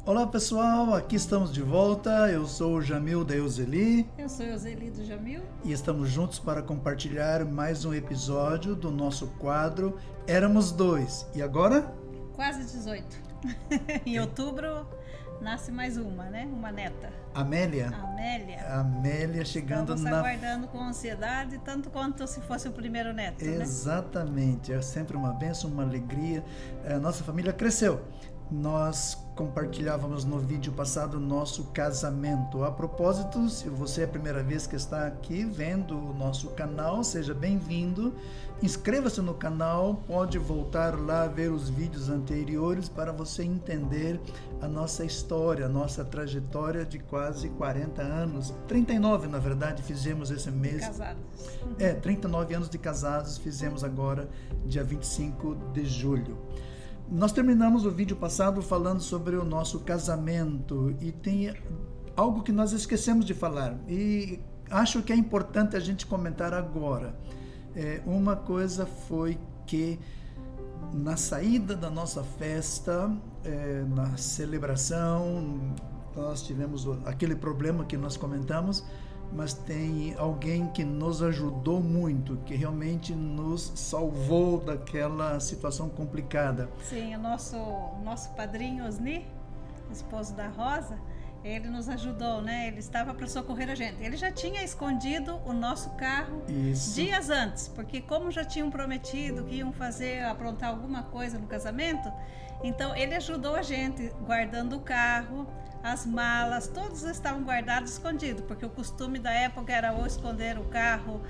Olá pessoal, aqui estamos de volta, eu sou o Jamil da Euseli. Eu sou Euseli do Jamil. E estamos juntos para compartilhar mais um episódio do nosso quadro Éramos Dois. E agora? Quase 18. Em outubro nasce mais uma, né? Uma neta. Amélia? Amélia chegando Estamos aguardando com ansiedade, tanto quanto se fosse o primeiro neto, Exatamente, é sempre uma bênção, uma alegria. A nossa família cresceu. Nós compartilhávamos no vídeo passado o nosso casamento. A propósito, se você é a primeira vez que está aqui vendo o nosso canal, seja bem-vindo. Inscreva-se no canal, pode voltar lá ver os vídeos anteriores para você entender a nossa história, a nossa trajetória de quase 40 anos. 39, na verdade, fizemos esse mês. Casados. 39 anos de casados, fizemos agora, dia 25 de julho. Nós terminamos o vídeo passado falando sobre o nosso casamento e tem algo que nós esquecemos de falar e acho que é importante a gente comentar agora. Uma coisa foi que na saída da nossa festa, na celebração, nós tivemos aquele problema que nós comentamos, mas tem alguém que nos ajudou muito, que realmente nos salvou daquela situação complicada. Sim, o nosso padrinho Osni, esposo da Rosa, ele nos ajudou, né? Ele estava para socorrer a gente. Ele já tinha escondido o nosso carro dias antes, porque como já tinham prometido que iam aprontar alguma coisa no casamento, então ele ajudou a gente guardando o carro. As malas, todos estavam guardados, escondidos, porque o costume da época era ou esconder o carro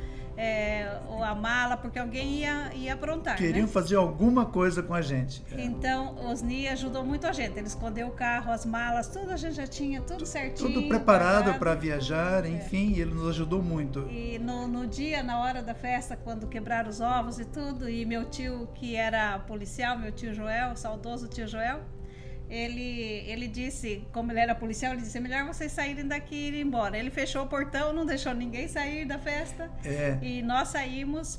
ou a mala, porque alguém ia aprontar. Queriam fazer alguma coisa com a gente. Então, Osni ajudou muito a gente. Ele escondeu o carro, as malas, tudo a gente já tinha, tudo certinho. Tudo preparado para viajar, enfim, ele nos ajudou muito. E no dia, na hora da festa, quando quebraram os ovos e tudo, e meu tio, que era policial, meu tio Joel, saudoso tio Joel, ele disse, como ele era policial, ele disse, é melhor vocês saírem daqui e ir embora. Ele fechou o portão, não deixou ninguém sair da festa. E nós saímos.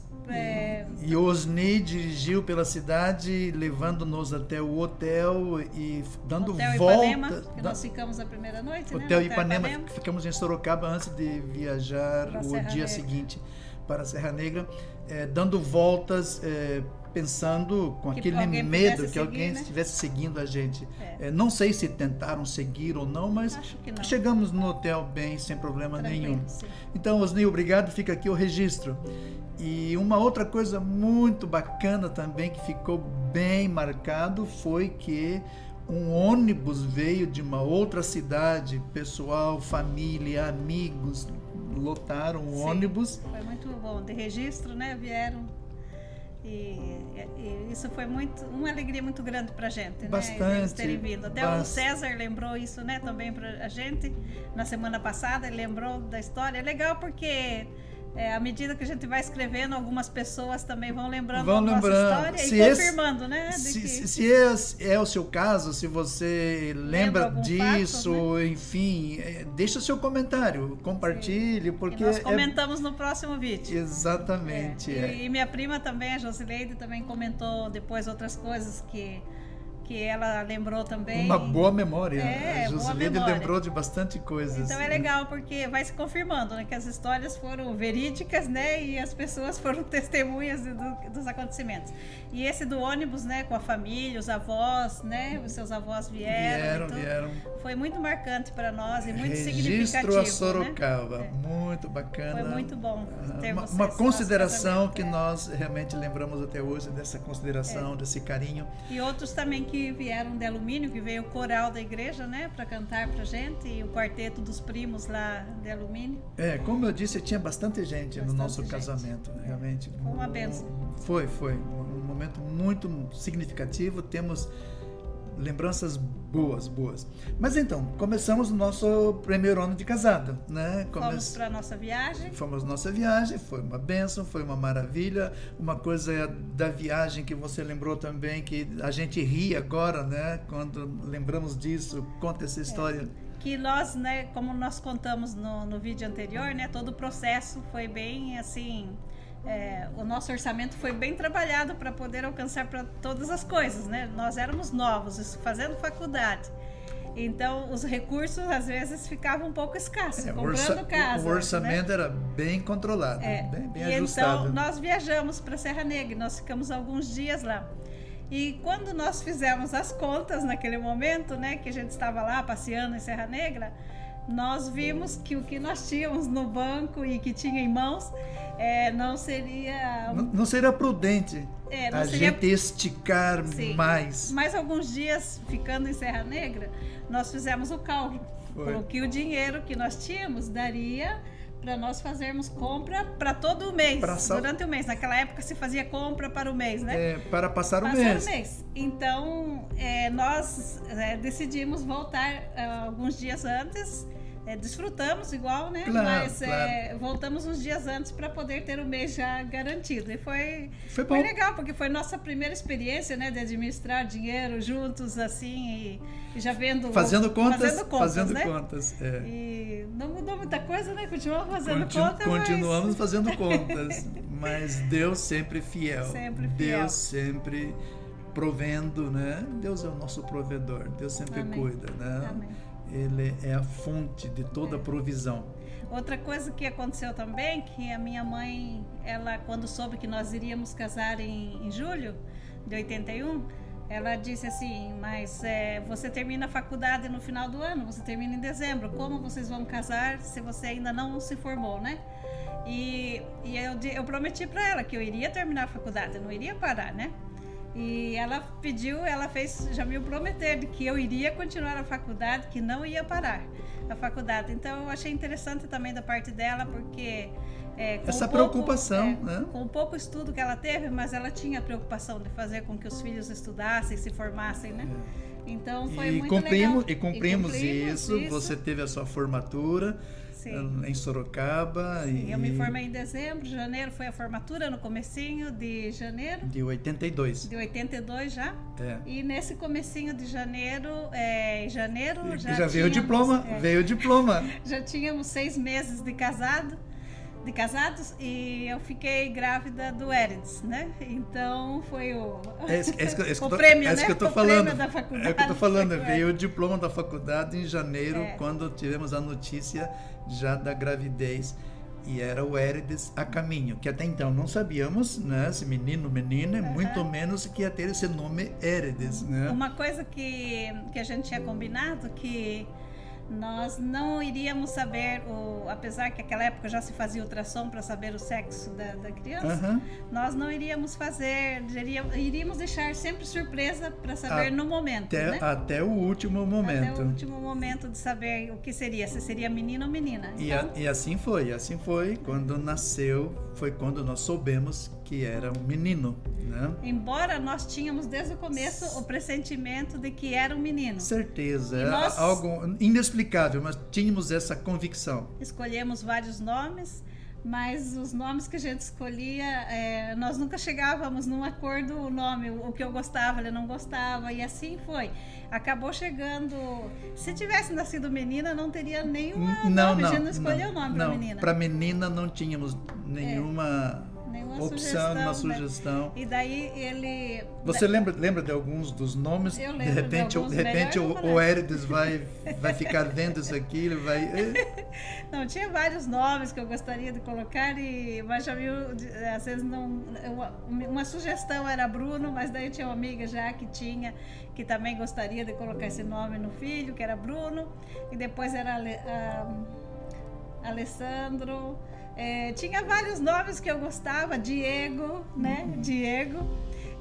E Osni dirigiu pela cidade, levando-nos até o hotel e dando Hotel volta. Ipanema, que nós ficamos a primeira noite, Hotel Ipanema, ficamos em Sorocaba antes de viajar o dia seguinte para a Serra Negra, dando voltas, pensando com aquele medo que alguém estivesse seguindo a gente. Não sei se tentaram seguir ou não, mas chegamos no hotel bem, sem problema nenhum. Sim. Então, Osni, obrigado, fica aqui o registro. E uma outra coisa muito bacana também, que ficou bem marcado, foi que um ônibus veio de uma outra cidade, pessoal, família, amigos, lotaram o ônibus. Foi muito bom, de registro, né, vieram. E isso foi uma alegria muito grande pra gente, Bastante, né? Eles terem vindo. Até o César lembrou isso, né, também pra gente, na semana passada, ele lembrou da história. É legal porque à medida que a gente vai escrevendo, algumas pessoas também vão lembrando da nossa história e confirmando, né? Se é o seu caso, se você lembra disso, fato, né? Enfim, deixa o seu comentário, compartilhe, porque e nós comentamos no próximo vídeo. Exatamente. E minha prima também, a Josileide, também comentou depois outras coisas que ela lembrou também. Uma boa memória. A Josileide lembrou de bastante coisas. Então é legal, porque vai se confirmando, né, que as histórias foram verídicas, né, e as pessoas foram testemunhas dos acontecimentos. E esse do ônibus, né, com a família, os avós, né, os seus avós vieram. Foi muito marcante para nós e muito significativo. Registro a Sorocaba, né? Muito bacana. Foi muito bom ter uma consideração que nós realmente lembramos até hoje, dessa consideração, desse carinho. E outros também que vieram de Alumínio, que veio o coral da igreja, né, para cantar pra gente, e o quarteto dos primos lá de Alumínio. Como eu disse, tinha bastante gente no nosso casamento, realmente. Foi uma bênção. Foi um momento muito significativo, temos lembranças boas. Mas então, começamos o nosso primeiro ano de casado, né? Fomos para nossa viagem. Fomos nossa viagem, foi uma bênção, foi uma maravilha. Uma coisa da viagem que você lembrou também, que a gente ri agora, né? Quando lembramos disso, conta essa história. Que nós, né, como nós contamos no vídeo anterior, né, todo o processo foi bem assim, o nosso orçamento foi bem trabalhado para poder alcançar para todas as coisas, né? Nós éramos novos, fazendo faculdade. Então, os recursos, às vezes, ficavam um pouco escassos, comprando casa. O orçamento, né? Era bem controlado, bem ajustado. Então, nós viajamos para Serra Negra, nós ficamos alguns dias lá. E quando nós fizemos as contas, naquele momento, né, que a gente estava lá passeando em Serra Negra, nós vimos que o que nós tínhamos no banco e que tinha em mãos não seria... Não seria prudente gente esticar mais. Mais alguns dias ficando em Serra Negra, nós fizemos o cálculo. Que o dinheiro que nós tínhamos daria para nós fazermos compra para todo o mês, durante o mês. Naquela época se fazia compra para o mês, né? Para passar o mês. Então, nós decidimos voltar alguns dias antes. Desfrutamos igual, né? Mas voltamos uns dias antes para poder ter o mês já garantido. E foi legal, porque foi nossa primeira experiência, né? De administrar dinheiro juntos, assim, e já vendo... Fazendo contas. E não mudou muita coisa, né? Continuamos fazendo contas. Continuamos fazendo contas, mas Deus sempre fiel. Deus sempre provendo, né? Deus é o nosso provedor. Deus sempre cuida, né? Amém. Ele é a fonte de toda a provisão. Outra coisa que aconteceu também, que a minha mãe, ela quando soube que nós iríamos casar em julho de 81, ela disse assim, mas você termina a faculdade no final do ano, você termina em dezembro, como vocês vão casar se você ainda não se formou, né? E eu prometi para ela que eu iria terminar a faculdade, eu não iria parar, né? E ela fez já me prometer de que eu iria continuar a faculdade, que não ia parar a faculdade. Então eu achei interessante também da parte dela, porque essa preocupação, né? Com o pouco estudo que ela teve, mas ela tinha a preocupação de fazer com que os filhos estudassem, se formassem, né? Então foi muito legal. E cumprimos isso. Você teve a sua formatura. Sim. Em Sorocaba. Sim, eu me formei em dezembro, janeiro foi a formatura, no comecinho de janeiro. De 82. De 82 já. E nesse comecinho de janeiro, já veio o diploma, veio o diploma. Já tínhamos 6 meses de casados e eu fiquei grávida do Érides, né? Então foi o prêmio, né? Que eu tô falando. É o que eu tô falando, veio o diploma da faculdade em janeiro, quando tivemos a notícia já da gravidez, e era o Érides a caminho, que até então não sabíamos, né, se menino ou menina, muito menos que ia ter esse nome Érides, né? Uma coisa que a gente tinha combinado, que nós não iríamos saber, apesar que naquela época já se fazia ultrassom para saber o sexo da criança, nós não iríamos fazer, iríamos deixar sempre surpresa para saber no momento, né? Até o último momento. Até o último momento de saber o que seria, se seria menino ou menina. Então, e assim foi, quando nasceu, foi quando nós soubemos que era um menino, né? Embora nós tínhamos desde o começo o pressentimento de que era um menino. Certeza, algo inexplicável, mas tínhamos essa convicção. Escolhemos vários nomes, mas os nomes que a gente escolhia, nós nunca chegávamos num acordo, o nome, o que eu gostava, ele não gostava, e assim foi. Acabou chegando... Se tivesse nascido menina, não teria nenhuma nome, a gente não escolheu o nome para menina. Para menina não tínhamos nenhuma opção, nenhuma sugestão. E daí ele... Você lembra de alguns dos nomes? Eu lembro. De repente o Érides vai ficar vendo isso aqui, ele vai... Não, tinha vários nomes que eu gostaria de colocar, mas já viu, às vezes não... Uma sugestão era Bruno, mas daí tinha uma amiga já que também gostaria de colocar esse nome no filho, que era Bruno, e depois era Alessandro... tinha vários nomes que eu gostava, Diego, né? Diego.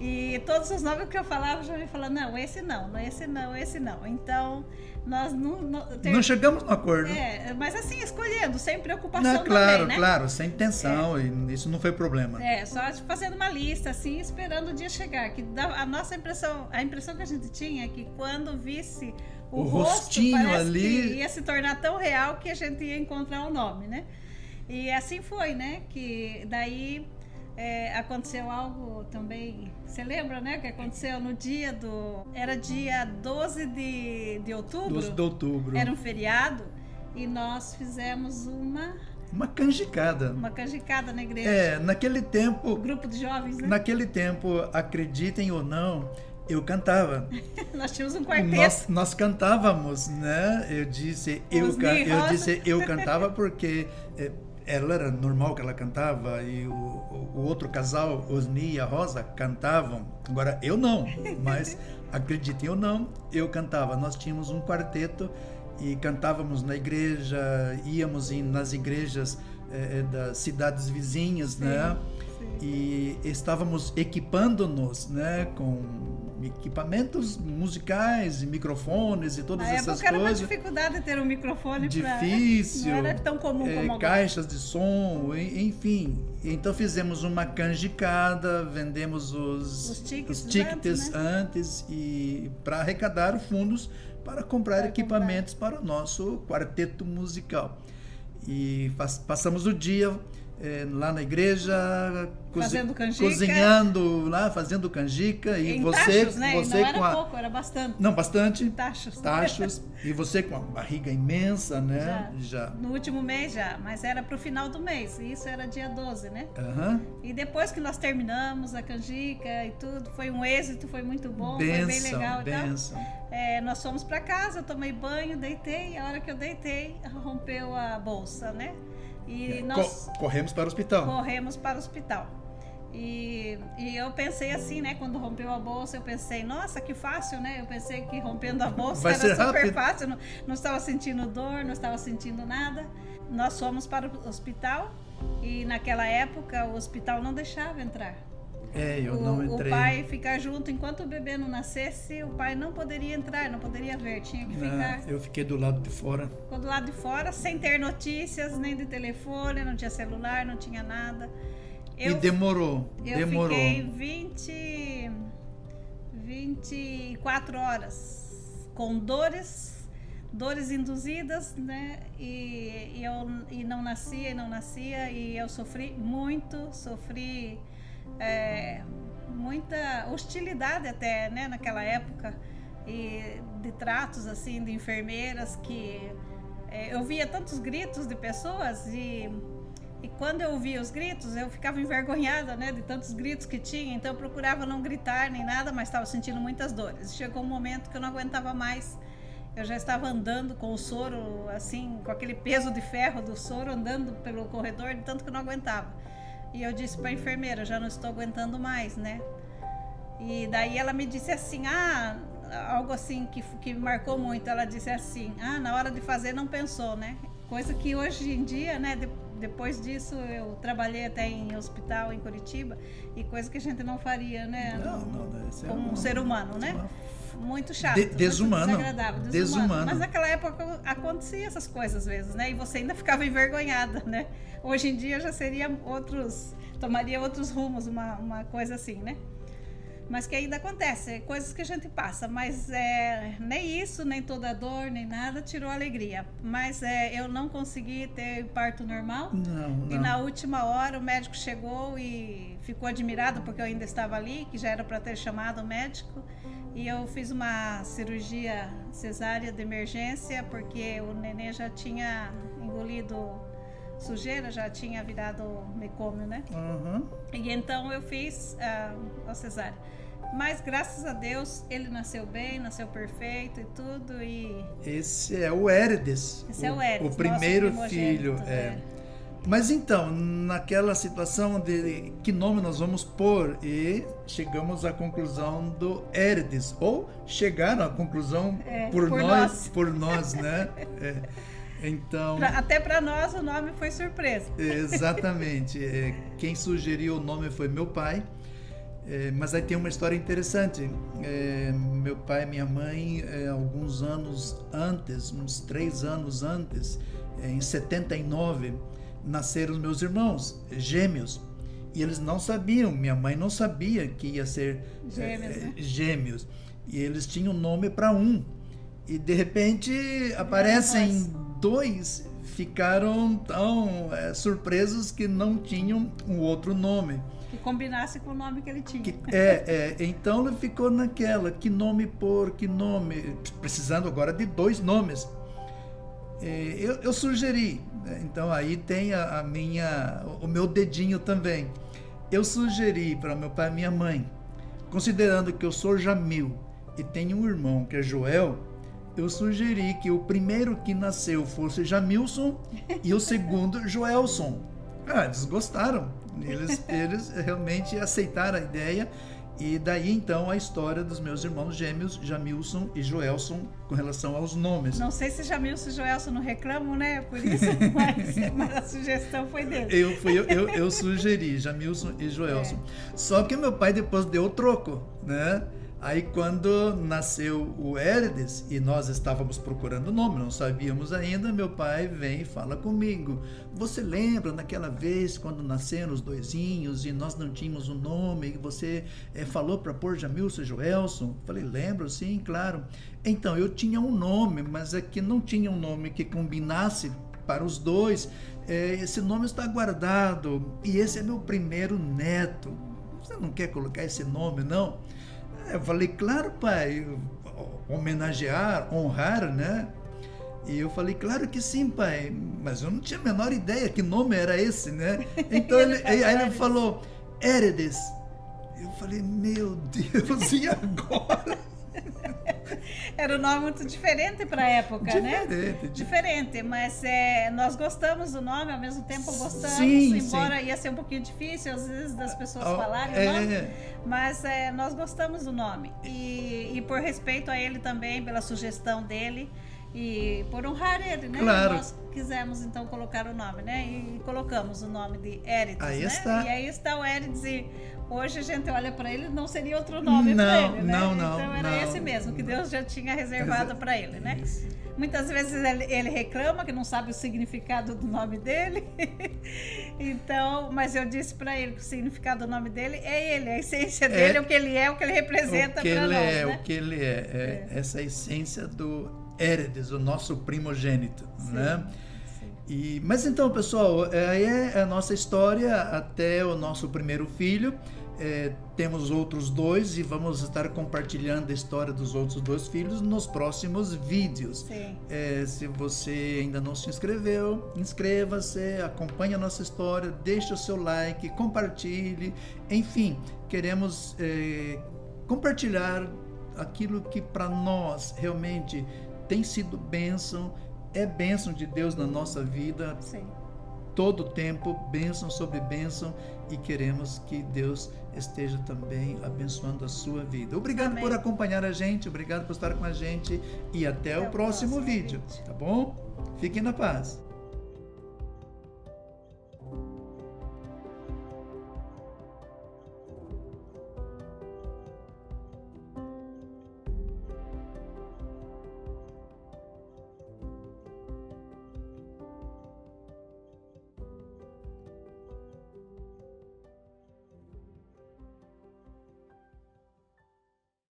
E todos os nomes que eu falava, já me falavam, não, esse não. Então, nós não chegamos no acordo. Mas assim, escolhendo, sem preocupação também, né? Claro, sem tensão, e isso não foi problema. Só fazendo uma lista, assim, esperando o dia chegar. Que a impressão que a gente tinha é que quando visse o rostinho ali, que ia se tornar tão real que a gente ia encontrar o nome, né? E assim foi, né? Que daí aconteceu algo também. Você lembra, né? Que aconteceu no dia era dia 12 de outubro. 12 de outubro. Era um feriado. E nós fizemos uma Uma canjicada. Uma canjicada na igreja. Naquele tempo... Grupo de jovens, né? Naquele tempo, acreditem ou não, eu cantava. Nós tínhamos um quarteto. Nós cantávamos, né? Eu disse eu cantava porque ela era normal que ela cantava e o outro casal, Osni e a Rosa, cantavam. Agora, eu não, mas acreditem ou não, eu cantava. Nós tínhamos um quarteto e cantávamos na igreja, íamos nas igrejas das cidades vizinhas, sim, né? Sim. E estávamos equipando-nos, né, com equipamentos musicais, microfones e todas essas coisas. Na época era uma dificuldade ter um microfone. Difícil. Não era tão comum como agora. Caixas de som, enfim. Então fizemos uma canjicada, vendemos os tickets antes e para arrecadar fundos para comprar equipamentos para o nosso quarteto musical. E passamos o dia lá na igreja, fazendo canjica, cozinhando lá, fazendo canjica, e em você, tachos, né? você não era com pouco, era bastante. Não, bastante. Tachos. E você com a barriga imensa, né? Já. No último mês já, mas era pro final do mês, e isso era dia 12, né? Uhum. E depois que nós terminamos a canjica e tudo, foi um êxito, foi muito bom, foi bem legal. Benção. Nós fomos para casa, eu tomei banho, deitei, e a hora que eu deitei, rompeu a bolsa, né? E nós corremos para o hospital. Corremos para o hospital. E eu pensei assim, né? Quando rompeu a bolsa, eu pensei, nossa, que fácil, né? Eu pensei que rompendo a bolsa vai era super rápido. fácil, não estava sentindo dor, não estava sentindo nada. Nós fomos para o hospital e naquela época o hospital não deixava entrar. Eu não entrei. O pai ficar junto enquanto o bebê não nascesse, o pai não poderia entrar, não poderia ver, tinha que ficar. Eu fiquei do lado de fora. Ficou do lado de fora, sem ter notícias, nem de telefone, não tinha celular, não tinha nada. E demorou. Eu fiquei 24 horas com dores induzidas, né? E não nascia, e eu sofri muito, muita hostilidade até, né, naquela época, e de tratos assim de enfermeiras que eu via tantos gritos de pessoas e quando eu ouvia os gritos eu ficava envergonhada, né, de tantos gritos que tinha, então eu procurava não gritar nem nada, mas estava sentindo muitas dores. Chegou um momento que eu não aguentava mais. Eu já estava andando com o soro, assim, com aquele peso de ferro do soro, andando pelo corredor, de tanto que eu não aguentava. E eu disse para a enfermeira, já não estou aguentando mais, né? E daí ela me disse assim, algo assim que me marcou muito. Ela disse assim, na hora de fazer não pensou, né? Coisa que hoje em dia, né? Depois disso eu trabalhei até em hospital em Curitiba, e coisa que a gente não faria, né? Como um ser humano, né? Muito chato, desumano, muito desagradável. Mas naquela época acontecia essas coisas às vezes, né? E você ainda ficava envergonhada, né? Hoje em dia já seria tomaria outros rumos, uma coisa assim, né? Mas que ainda acontece, coisas que a gente passa, mas nem isso, nem toda dor, nem nada tirou a alegria. Mas eu não consegui ter parto normal. Não. E na última hora o médico chegou e ficou admirado porque eu ainda estava ali, que já era para ter chamado o médico. E eu fiz uma cirurgia cesárea de emergência porque o nenê já tinha engolido sujeira, já tinha virado mecômio, né? Uhum. E então eu fiz a cesárea. Mas graças a Deus ele nasceu bem, nasceu perfeito e tudo. E esse é o Heredes. O primeiro filho. Mas então, naquela situação de que nome nós vamos pôr, e chegamos à conclusão do Heredes, ou chegaram à conclusão por nós, né? Então, até para nós o nome foi surpresa. Exatamente. Quem sugeriu o nome foi meu pai. Mas aí tem uma história interessante. Meu pai e minha mãe, alguns anos antes, uns 3 anos antes, em 79, nasceram os meus irmãos, gêmeos. E eles não sabiam, minha mãe não sabia que ia ser gêmeos. E eles tinham nome para um. E de repente aparecem 2, ficaram tão surpresos que não tinham um outro nome. Que combinasse com o nome que ele tinha. Então ele ficou naquela, que nome pôr, que nome, precisando agora de 2 nomes. eu sugeri, né? Então aí tem o meu dedinho também. Eu sugeri para meu pai e minha mãe, considerando que eu sou Jamil e tenho um irmão que é Joel, eu sugeri que o primeiro que nasceu fosse Jamilson e o segundo Joelson. Eles gostaram, eles realmente aceitaram a ideia. E daí, então, a história dos meus irmãos gêmeos, Jamilson e Joelson, com relação aos nomes. Não sei se Jamilson e Joelson não reclamam, né? Por isso, mas a sugestão foi dele. Eu sugeri Jamilson e Joelson. Só que meu pai depois deu o troco, né? Aí quando nasceu o Heredes e nós estávamos procurando o nome, não sabíamos ainda, meu pai vem e fala comigo: você lembra naquela vez quando nasceram os doisinhos e nós não tínhamos um nome e você falou para pôr Jamilson e Joelson? Falei: lembro, sim, claro. Então, eu tinha um nome, mas é que não tinha um nome que combinasse para os dois. Esse nome está guardado e esse é meu primeiro neto. Você não quer colocar esse nome, não? Eu falei: claro, pai, homenagear, honrar, né? E eu falei: claro que sim, pai, mas eu não tinha a menor ideia que nome era esse, né? Então aí ele falou: Heredes. Eu falei: meu Deus, e agora? Era um nome muito diferente para a época, né? Diferente, mas nós gostamos do nome, ao mesmo tempo gostamos, embora ia ser um pouquinho difícil às vezes das pessoas falarem o nome, mas nós gostamos do nome. E por respeito a ele também, pela sugestão dele e por honrar ele, né? Claro. Nós quisemos então colocar o nome, né? E colocamos o nome de Heredes, aí né? está. E aí está o Heredes e hoje a gente olha para ele, não seria outro nome para ele, né? Não, então era esse mesmo, que Deus já tinha reservado para ele, né? Muitas vezes ele reclama que não sabe o significado do nome dele. Então, mas eu disse para ele que o significado do nome dele é ele, a essência dele, o que ele é, o que ele representa para nós, né? O que ele essa essência do Heredes, o nosso primogênito, né? Mas então, pessoal, aí é a nossa história até o nosso primeiro filho. Temos outros dois e vamos estar compartilhando a história dos outros dois filhos nos próximos vídeos. Se você ainda não se inscreveu, inscreva-se, acompanhe a nossa história, deixe o seu like, compartilhe. Enfim, queremos compartilhar aquilo que para nós realmente tem sido bênção, é bênção de Deus na nossa vida. Todo tempo, bênção sobre bênção, e queremos que Deus esteja também abençoando a sua vida. Obrigado por acompanhar a gente, obrigado por estar com a gente e até o próximo vídeo, tá bom? Fiquem na paz.